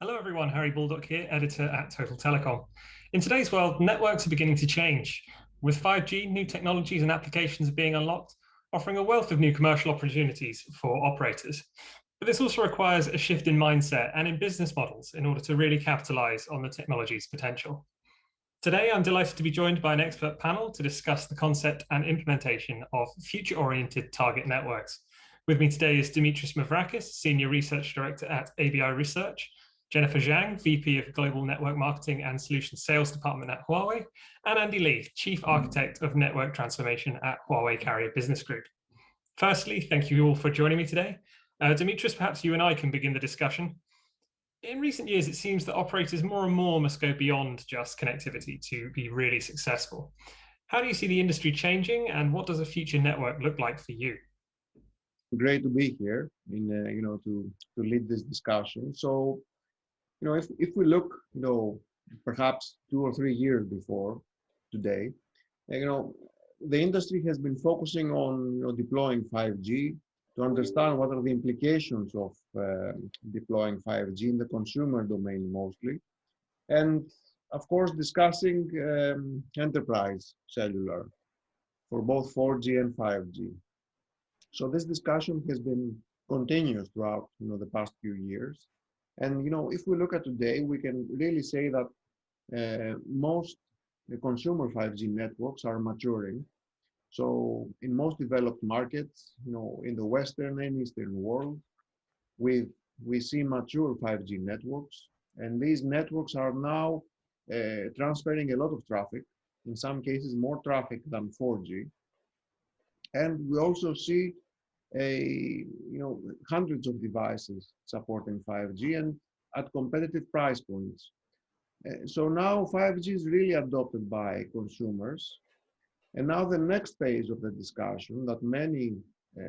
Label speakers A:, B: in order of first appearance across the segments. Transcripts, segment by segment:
A: Hello everyone, Harry Baldock here, editor at Total Telecom. In today's world, networks are beginning to change. With 5G, new technologies and applications are being unlocked, offering a wealth of new commercial opportunities for operators. But this also requires a shift in mindset and in business models in order to really capitalize on the technology's potential. Today, I'm delighted to be joined by an expert panel to discuss the concept and implementation of future-oriented target networks. With me today is Dimitris Mavrakis, Senior Research Director at ABI Research, Jennifer Zhang, VP of Global Network Marketing and Solutions Sales Department at Huawei, and Andy Lee, Chief Architect of Network Transformation at Huawei Carrier Business Group. Firstly, thank you all for joining me today. Dimitris, perhaps you and I can begin the discussion. In recent years, it seems that operators more and more must go beyond just connectivity to be really successful. How do you see the industry changing, and what does a future network look like for you?
B: Great to be here to lead this discussion. So if we look, perhaps 2 or 3 years before today, the industry has been focusing on deploying 5G to understand what are the implications of deploying 5G in the consumer domain mostly, and of course discussing enterprise cellular for both 4G and 5G. So this discussion has been continuous throughout the past few years. And if we look at today, we can really say that most the consumer 5G networks are maturing. So in most developed markets, in the Western and Eastern world, we see mature 5G networks, and these networks are now transferring a lot of traffic, in some cases more traffic than 4G. And we also see hundreds of devices supporting 5G and at competitive price points. So now 5G is really adopted by consumers. And now the next phase of the discussion that many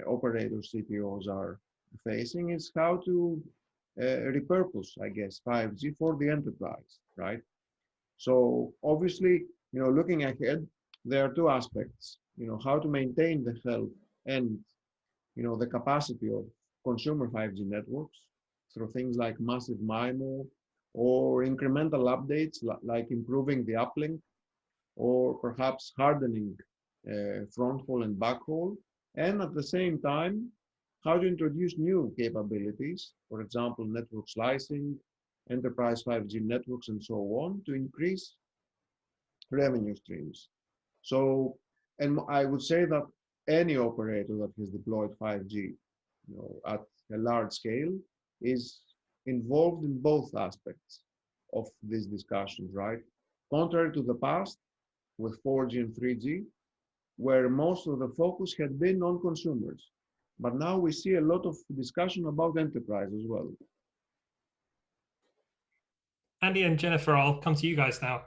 B: operators, CPOs are facing is how to repurpose, I guess, 5G for the enterprise, right? So obviously, looking ahead, there are two aspects, how to maintain the health and the capacity of consumer 5G networks through things like massive MIMO or incremental updates like improving the uplink or perhaps hardening fronthaul and backhaul, and at the same time, how to introduce new capabilities, for example, network slicing, enterprise 5G networks, and so on, to increase revenue streams. So, and I would say that any operator that has deployed 5G at a large scale is involved in both aspects of these discussions, right? Contrary to the past with 4G and 3G, where most of the focus had been on consumers. But now we see a lot of discussion about enterprise as well.
A: Andy and Jennifer, I'll come to you guys now.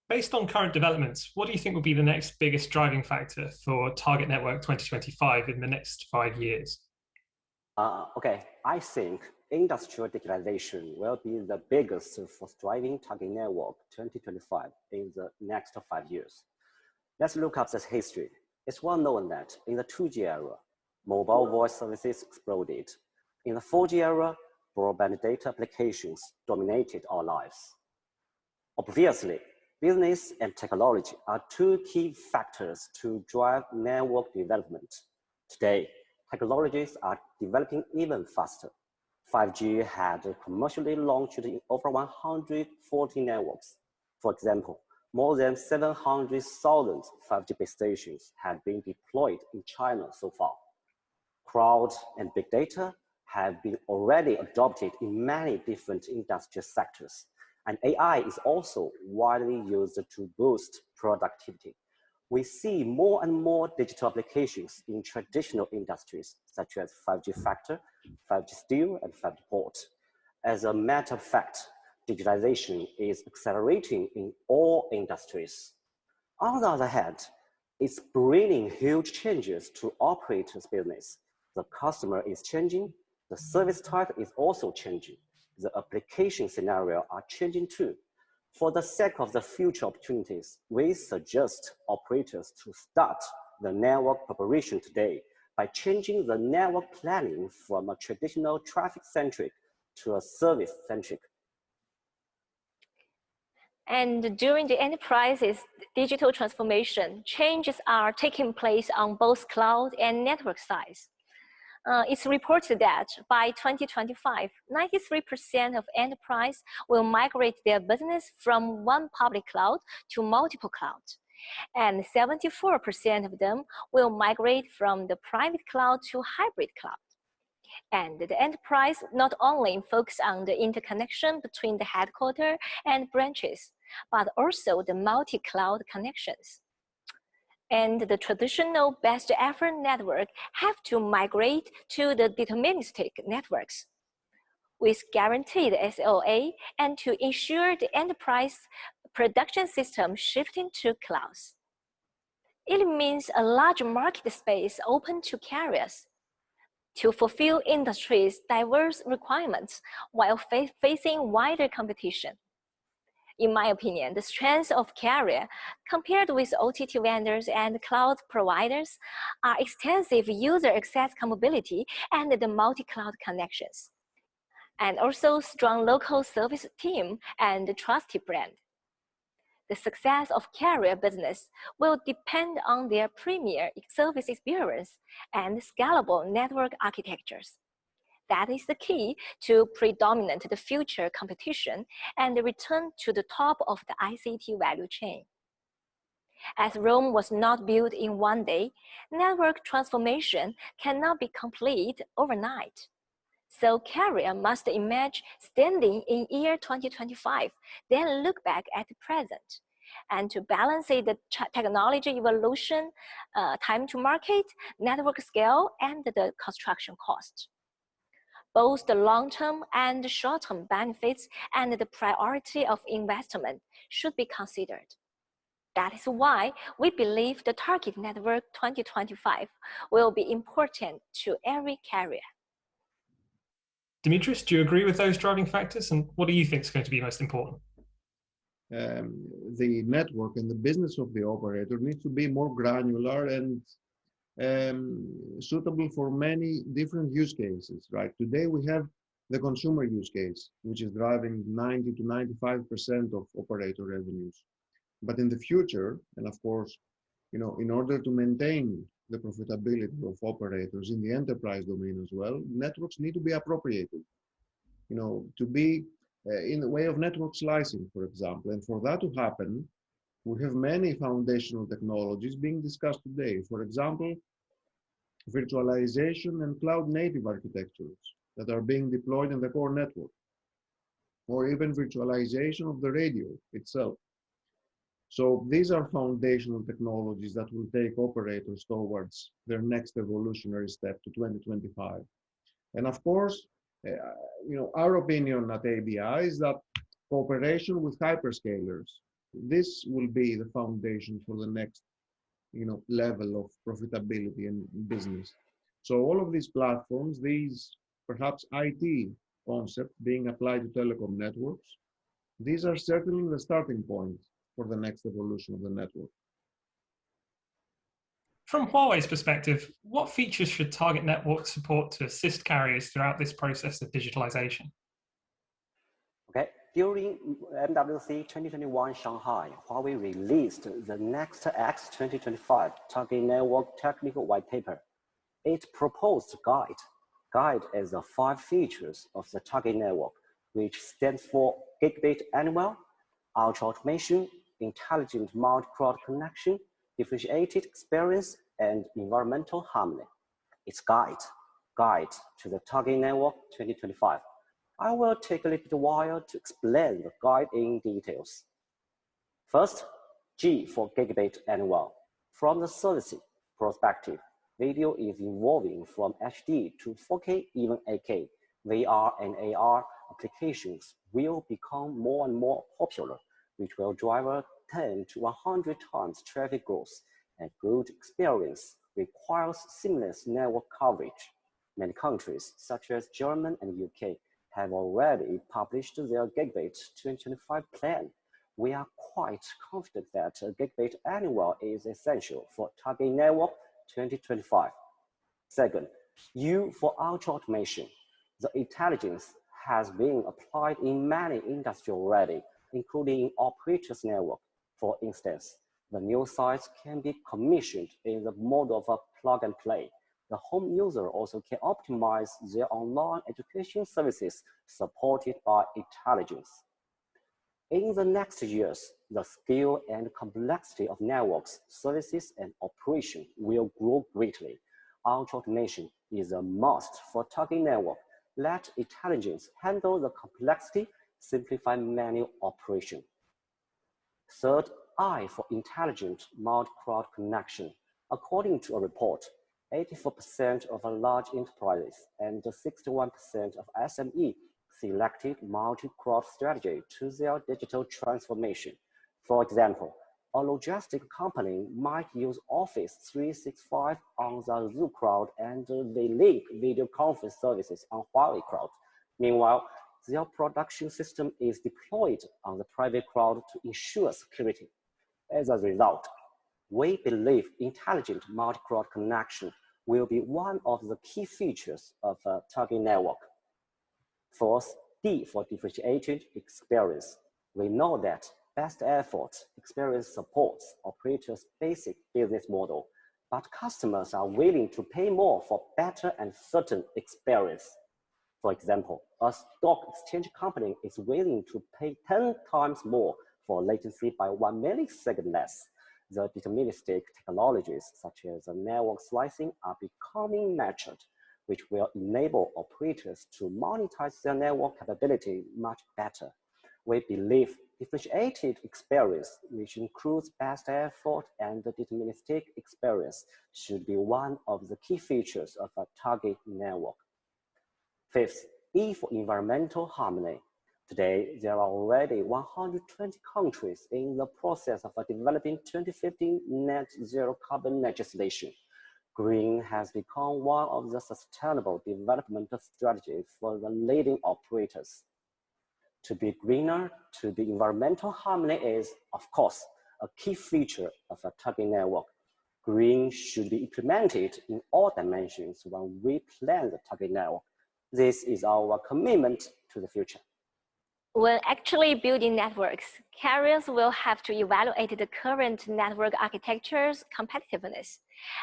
A: Based on current developments, what do you think will be the next biggest driving factor for Target Network 2025 in the next 5 years?
C: Okay, I think industrial digitalization will be the biggest force driving Target Network 2025 in the next 5 years. Let's look up this history. It's well known that in the 2G era, mobile voice services exploded. In the 4G era, broadband data applications dominated our lives. Obviously, business and technology are two key factors to drive network development. Today, technologies are developing even faster. 5G had commercially launched in over 140 networks. For example, more than 700,000 5G base stations have been deployed in China so far. Cloud and big data have been already adopted in many different industrial sectors. And AI is also widely used to boost productivity. We see more and more digital applications in traditional industries, such as 5G factor, 5G steel, and 5G port. As a matter of fact, digitalization is accelerating in all industries. On the other hand, it's bringing huge changes to operators' business. The customer is changing, the service type is also changing. The application scenario are changing too. For the sake of the future opportunities, we suggest operators to start the network preparation today by changing the network planning from a traditional traffic-centric to a service-centric.
D: And during the enterprise's digital transformation, changes are taking place on both cloud and network sides. It's reported that by 2025, 93% of enterprise will migrate their business from one public cloud to multiple clouds. And 74% of them will migrate from the private cloud to hybrid cloud. And the enterprise not only focus on the interconnection between the headquarters and branches, but also the multi-cloud connections. And the traditional best effort network have to migrate to the deterministic networks with guaranteed SLA and to ensure the enterprise production system shifting to clouds. It means a large market space open to carriers to fulfill industry's diverse requirements while facing wider competition. In my opinion, the strengths of Carrier compared with OTT vendors and cloud providers are extensive user access capability and the multi-cloud connections, and also strong local service team and trusted brand. The success of Carrier business will depend on their premier service experience and scalable network architectures. That is the key to predominate the future competition and the return to the top of the ICT value chain. As Rome was not built in one day, network transformation cannot be complete overnight. So Carrier must emerge standing in year 2025, then look back at the present, and to balance the technology evolution, time to market, network scale, and the construction cost. Both the long-term and short-term benefits and the priority of investment should be considered. That is why we believe the target network 2025 will be important to every carrier.
A: Dimitris, do you agree with those driving factors? And what do you think is going to be most important?
B: The network and the business of the operator needs to be more granular and suitable for many different use cases, right? Today we have the consumer use case, which is driving 90 to 95% of operator revenues. But in the future, and of course, in order to maintain the profitability of operators in the enterprise domain as well, networks need to be appropriated, to be in the way of network slicing, for example. And for that to happen, we have many foundational technologies being discussed today. For example, virtualization and cloud-native architectures that are being deployed in the core network, or even virtualization of the radio itself. So these are foundational technologies that will take operators towards their next evolutionary step to 2025. And of course, our opinion at ABI is that cooperation with hyperscalers, this will be the foundation for the next level of profitability and business. So all of these platforms, these perhaps IT concepts being applied to telecom networks, these are certainly the starting point for the next evolution of the network.
A: From Huawei's perspective, what features should target networks support to assist carriers throughout this process of digitalization?
C: Okay, during MWC 2021 Shanghai, Huawei released the Next X 2025 Target Network Technical White Paper. It proposed guide as the 5 features of the target network, which stands for gigabit anywhere, ultra automation, intelligent multi-cloud connection, differentiated experience, and environmental harmony. It's guide to the target network 2025. I will take a little while to explain the guide in details. First, G for gigabit anywhere. From the service perspective, video is evolving from HD to 4K, even 8K. VR and AR applications will become more and more popular, which will drive a 10 to 100 times traffic growth, and good experience requires seamless network coverage. Many countries, such as Germany and UK, have already published their Gigabit 2025 plan. We are quite confident that Gigabit anywhere is essential for target network 2025. Second, U for ultra automation. The intelligence has been applied in many industries already. including operators network. For instance, the new sites can be commissioned in the mode of a plug and play. The home user also can optimize their online education services supported by intelligence. In the next years, the scale and complexity of networks, services, and operation will grow greatly. Ultra-automation is a must for target network. Let intelligence handle the complexity, simplify manual operation. Third, I for intelligent multi-cloud connection. According to a report, 84% of large enterprises and 61% of SME selected multi-cloud strategy to their digital transformation. For example, a logistic company might use Office 365 on the Zoom cloud and they link video conference services on Huawei cloud. Meanwhile, their production system is deployed on the private cloud to ensure security. As a result, we believe intelligent multi-cloud connection will be one of the key features of a target network. Fourth, D for differentiated experience. We know that best effort experience supports operators' basic business model, but customers are willing to pay more for better and certain experience. For example, a stock exchange company is willing to pay 10 times more for latency by 1 millisecond less. The deterministic technologies such as network slicing are becoming matured, which will enable operators to monetize their network capability much better. We believe differentiated experience, which includes best effort and deterministic experience, should be one of the key features of a target network. Fifth, E for environmental harmony. Today, there are already 120 countries in the process of developing 2050 net zero carbon legislation. Green has become one of the sustainable development strategies for the leading operators. To be greener, to be environmental harmony is, of course, a key feature of a target network. Green should be implemented in all dimensions when we plan the target network. This is our commitment to the future.
D: When actually building networks, carriers will have to evaluate the current network architecture's competitiveness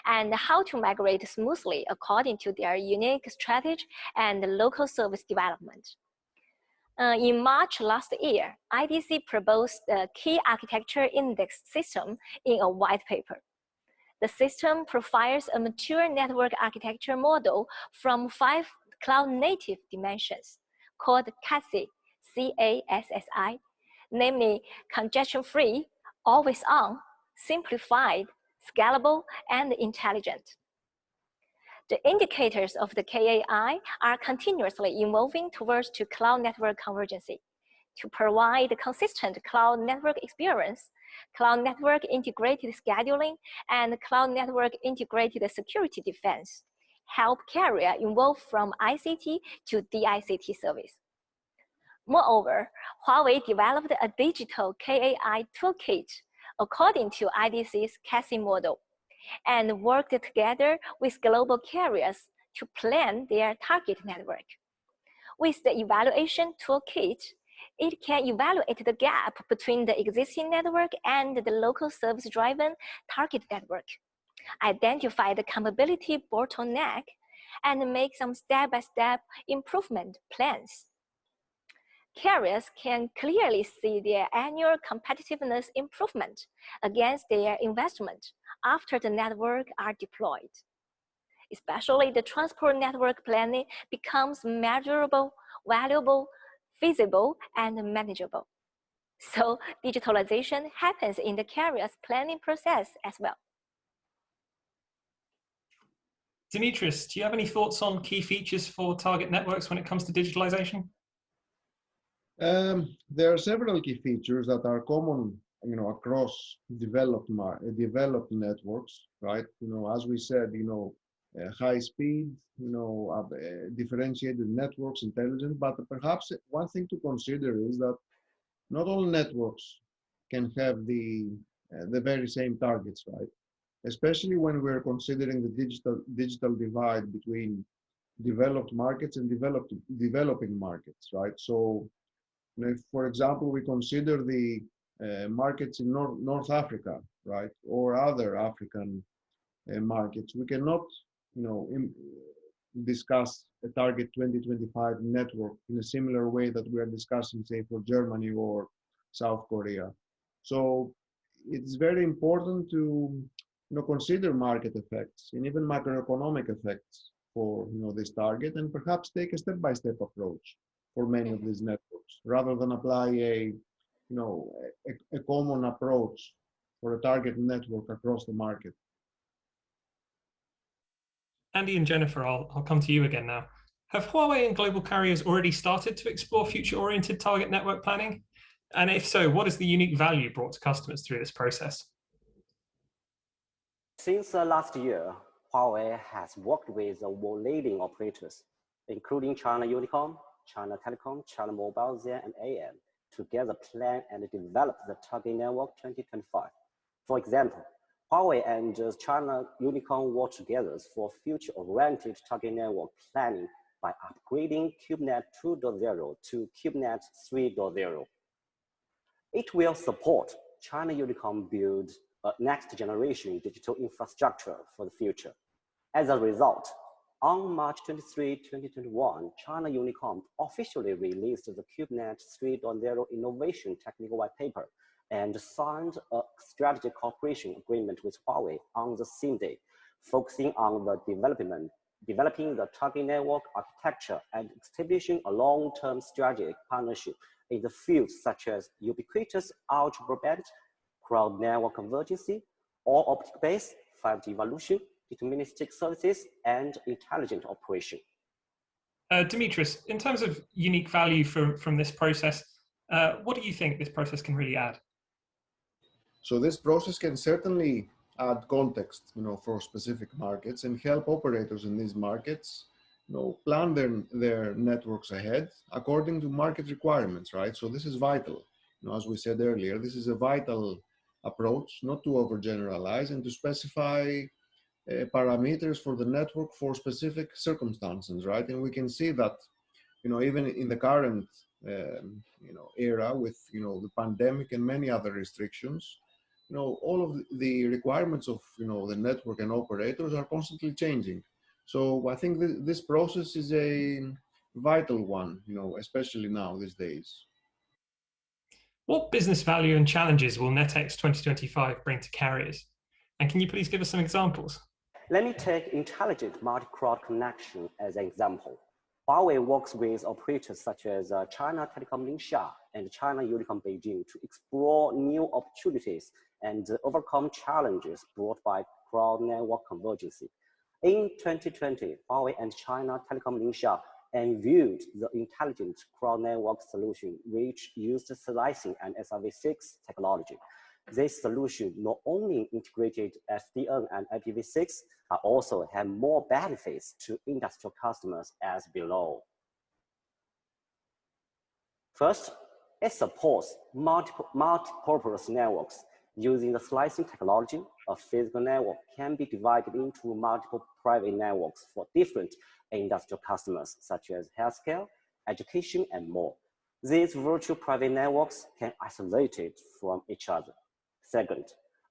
D: and how to migrate smoothly according to their unique strategy and local service development. In March last year, IDC proposed the Key Architecture Index system in a white paper. The system profiles a mature network architecture model from 5 cloud-native dimensions called CASSI, C-A-S-S-I, namely congestion-free, always-on, simplified, scalable, and intelligent. The indicators of the KAI are continuously evolving towards to cloud network convergence. To provide consistent cloud network experience, cloud network integrated scheduling, and cloud network integrated security defense help carrier evolve from ICT to DICT service. Moreover, Huawei developed a digital KAI toolkit according to IDC's CASSI model and worked together with global carriers to plan their target network. With the evaluation toolkit, it can evaluate the gap between the existing network and the local service-driven target network, identify the compatibility bottleneck, and make some step-by-step improvement plans. Carriers can clearly see their annual competitiveness improvement against their investment after the network are deployed. Especially the transport network planning becomes measurable, valuable, feasible, and manageable. So digitalization happens in the carrier's planning process as well.
A: Dimitris, do you have any thoughts on key features for target networks when it comes to digitalization?
B: There are several key features that are common, across developed networks, right? As we said, high speed, differentiated networks, intelligent. But perhaps one thing to consider is that not all networks can have the very same targets, right? Especially when we're considering the digital divide between developed markets and developing markets, right? So if, for example, we consider the markets in North Africa, right, or other African markets, we cannot, discuss a target 2025 network in a similar way that we are discussing, say, for Germany or South Korea. So it's very important to consider market effects and even macroeconomic effects for this target, and perhaps take a step-by-step approach for many of these networks, rather than apply a common approach for a target network across the market.
A: Andy and Jennifer, I'll come to you again now. Have Huawei and global carriers already started to explore future-oriented target network planning? And if so, what is the unique value brought to customers through this process?
C: Since last year, Huawei has worked with leading operators, including China Unicom, China Telecom, China Mobile, Zhang, and AM, together plan and develop the target network 2025. For example, Huawei and China Unicom work together for future-oriented target network planning by upgrading CubeNet 2.0 to CubeNet 3.0. It will support China Unicom build a next-generation digital infrastructure for the future. As a result, on March 23, 2021, China Unicom officially released the CubeNet 3.0 Innovation Technical White Paper and signed a strategic cooperation agreement with Huawei on the same day, focusing on the developing the target network architecture and establishing a long-term strategic partnership in the fields such as ubiquitous ultra broadband, crowd network convergence, all optic-based 5G evolution, deterministic services, and intelligent operation.
A: Dimitris, in terms of unique value from this process, what do you think this process can really add?
B: So this process can certainly add context, for specific markets and help operators in these markets, plan their networks ahead according to market requirements, right? So this is vital. As we said earlier, this is a vital approach, not to overgeneralize and to specify parameters for the network for specific circumstances, right? And we can see that, even in the current, era with, the pandemic and many other restrictions, all of the requirements of, the network and operators are constantly changing. So I think this process is a vital one, especially now these days.
A: What business value and challenges will NetX 2025 bring to carriers? And can you please give us some examples?
C: Let me take intelligent multi-crowd connection as an example. Huawei works with operators such as China Telecom Ningxia and China Unicom Beijing to explore new opportunities and overcome challenges brought by crowd network convergence. In 2020, Huawei and China Telecom Ningxia unveiled the intelligent crowd network solution, which used slicing and SRv6 technology. This solution not only integrated SDN and IPv6, but also have more benefits to industrial customers as below. First, it supports multi-purpose networks. Using the slicing technology, a physical network can be divided into multiple private networks for different industrial customers, such as healthcare, education, and more. These virtual private networks can isolate it from each other. Second,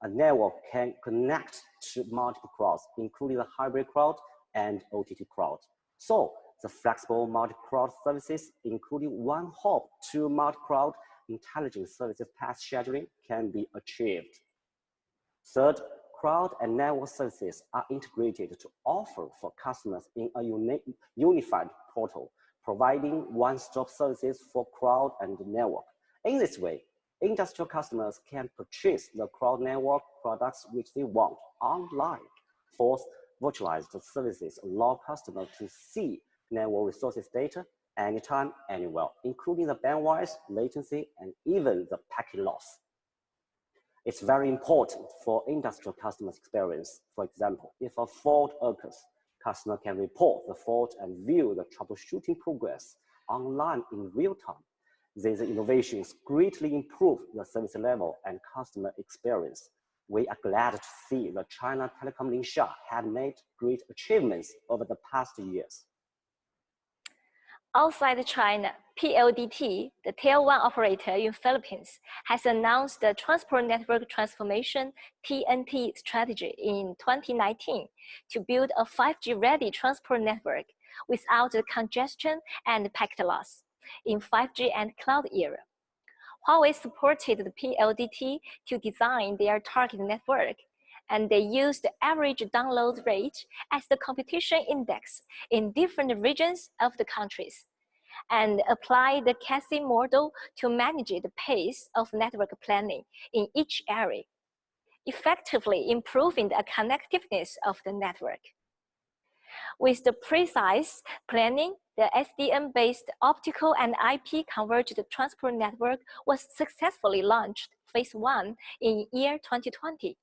C: a network can connect to multiple crowds, including the hybrid crowd and OTT crowd. So the flexible multi-crowd services, including one hop to multi-crowd intelligent services path scheduling, can be achieved. Third, crowd and network services are integrated to offer for customers in a unified portal, providing one-stop services for crowd and network. In this way, industrial customers can purchase the crowd network products which they want online. Fourth, virtualized services allow customers to see network resources data anytime, anywhere, including the bandwidth, latency, and even the packet loss. It's very important for industrial customers' experience. For example, if a fault occurs, customer can report the fault and view the troubleshooting progress online in real time. These innovations greatly improve the service level and customer experience. We are glad to see that China Telecom Ningxia had made great achievements over the past years.
D: Outside China, PLDT, the Tier 1 operator in Philippines, has announced the Transport Network Transformation (TNT) strategy in 2019 to build a 5G-ready transport network without the congestion and packet loss in 5G and cloud era. Huawei supported the PLDT to design their target network, and they used the average download rate as the competition index in different regions of the countries, and apply the CASI model to manage the pace of network planning in each area, effectively improving the connectiveness of the network. With the precise planning, the SDN-based optical and IP converged transport network was successfully launched phase 1 in year 2020.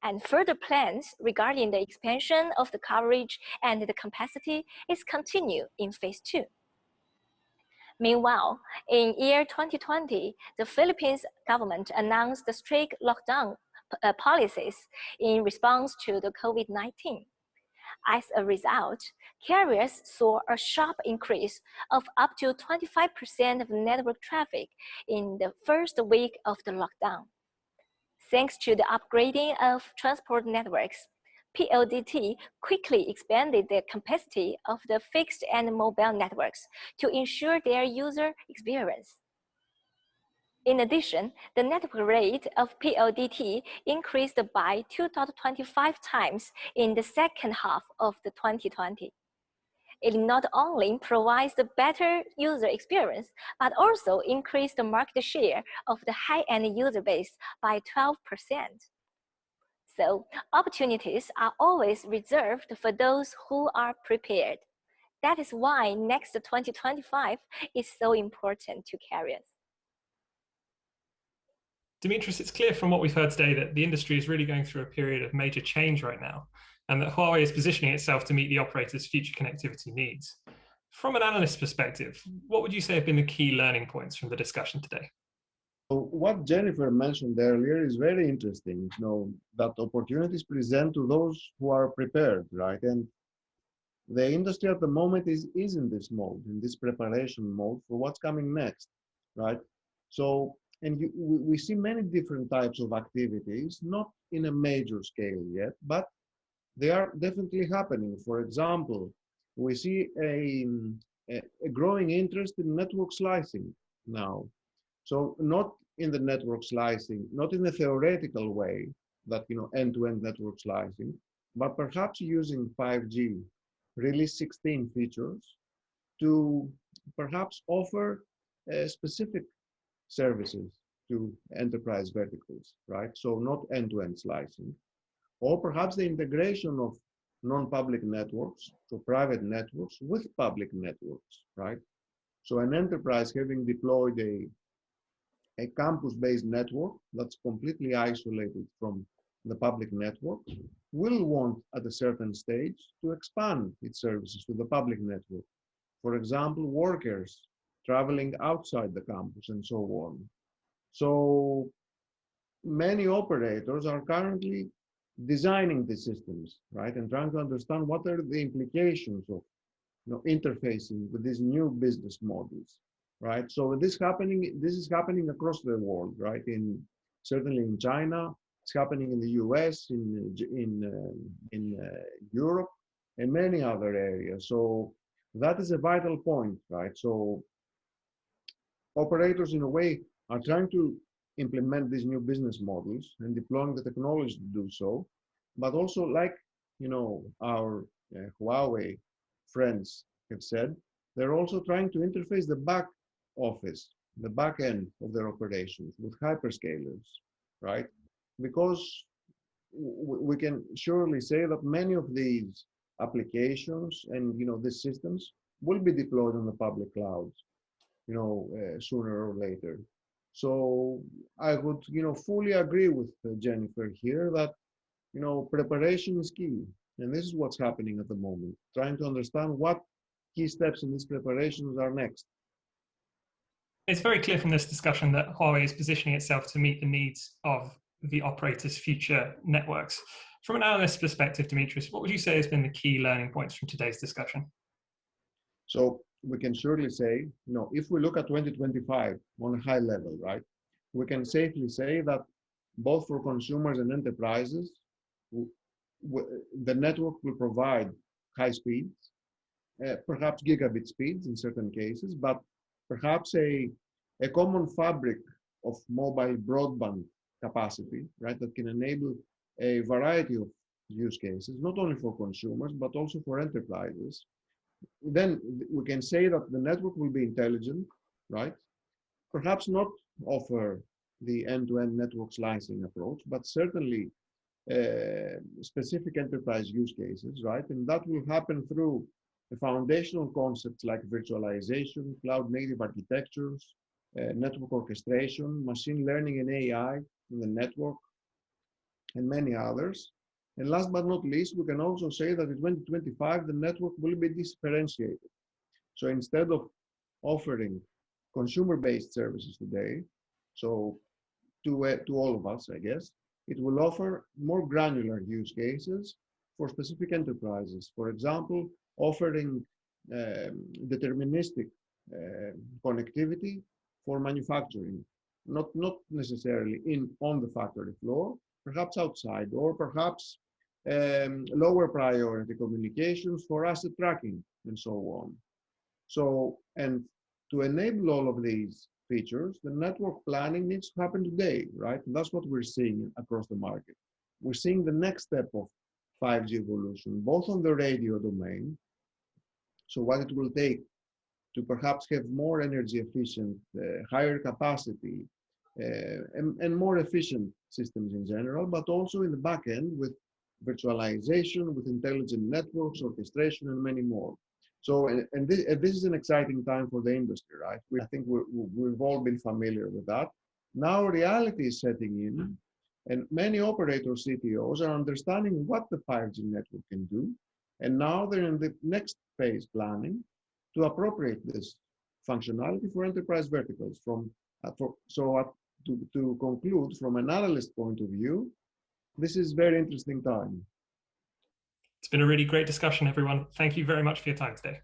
D: And further plans regarding the expansion of the coverage and the capacity is continued in phase 2. Meanwhile, in year 2020, the Philippines government announced the strict lockdown policies in response to the COVID-19. As a result, carriers saw a sharp increase of up to 25% of network traffic in the first week of the lockdown. Thanks to the upgrading of transport networks, PLDT quickly expanded the capacity of the fixed and mobile networks to ensure their user experience. In addition, the network rate of PLDT increased by 2.25 times in the second half of the 2020. It not only provides the better user experience, but also increased the market share of the high-end user base by 12%. So opportunities are always reserved for those who are prepared. That is why next 2025 is so important to carriers.
A: Dimitris, it's clear from what we've heard today that the industry is really going through a period of major change right now, and that Huawei is positioning itself to meet the operators' future connectivity needs. From an analyst's perspective, what would you say have been the key learning points from the discussion today?
B: So what Jennifer mentioned earlier is very interesting, that opportunities present to those who are prepared, right? And the industry at the moment is in this mode, in this preparation mode for what's coming next, right? So, and we see many different types of activities, not in a major scale yet, but they are definitely happening. For example, we see a growing interest in network slicing now. So not in the network slicing, not in the theoretical way that, end-to-end network slicing, but perhaps using 5G release 16 features to perhaps offer specific services to enterprise verticals, right? So not end-to-end slicing, or perhaps the integration of non-public networks, so private networks with public networks, right? So an enterprise having deployed a campus-based network that's completely isolated from the public network will want at a certain stage to expand its services to the public network. For example, workers traveling outside the campus and so on. So many operators are currently designing the systems, right? And trying to understand what are the implications of interfacing with these new business models, right? So this is happening across the world, right? Certainly in China, it's happening in the US, in Europe, and many other areas. So that is a vital point, right? So operators, in a way, are trying to implement these new business models and deploying the technology to do so, but also, like our Huawei friends have said, they're also trying to interface the back office, the back end of their operations with hyperscalers, right? Because we can surely say that many of these applications and these systems will be deployed on the public clouds, sooner or later. So I would fully agree with Jennifer here that preparation is key, and this is what's happening at the moment, trying to understand what key steps in these preparations are next.
A: It's very clear from this discussion that Huawei is positioning itself to meet the needs of the operators' future networks. From an analyst's perspective, Dimitris, what would you say has been the key learning points from today's discussion?
B: So we can surely say, if we look at 2025 on a high level, right, we can safely say that both for consumers and enterprises, the network will provide high speeds, perhaps gigabit speeds in certain cases, but perhaps a common fabric of mobile broadband capacity, right, that can enable a variety of use cases, not only for consumers, but also for enterprises. Then we can say that the network will be intelligent, right? Perhaps not offer the end-to-end network slicing approach, but certainly specific enterprise use cases, right? And that will happen through the foundational concepts like virtualization, cloud-native architectures, network orchestration, machine learning and AI in the network, and many others. And last but not least, we can also say that in 2025, the network will be differentiated. So instead of offering consumer-based services today, so to all of us, I guess, it will offer more granular use cases for specific enterprises. For example, offering deterministic connectivity for manufacturing, not necessarily on the factory floor, perhaps outside, or perhaps lower priority communications for asset tracking and so on. So, and to enable all of these features, the network planning needs to happen today, right? And that's what we're seeing across the market. We're seeing the next step of 5G evolution, both on the radio domain, so what it will take to perhaps have more energy efficient, higher capacity, and more efficient systems in general, but also in the back end with virtualization, with intelligent networks, orchestration, and many more. So, and this is an exciting time for the industry, right? I think we've all been familiar with that. Now reality is setting in, and many operator CTOs are understanding what the 5G network can do. And now they're in the next phase planning to appropriate this functionality for enterprise verticals. To conclude, from an analyst point of view, this is a very interesting time.
A: It's been a really great discussion, everyone. Thank you very much for your time today.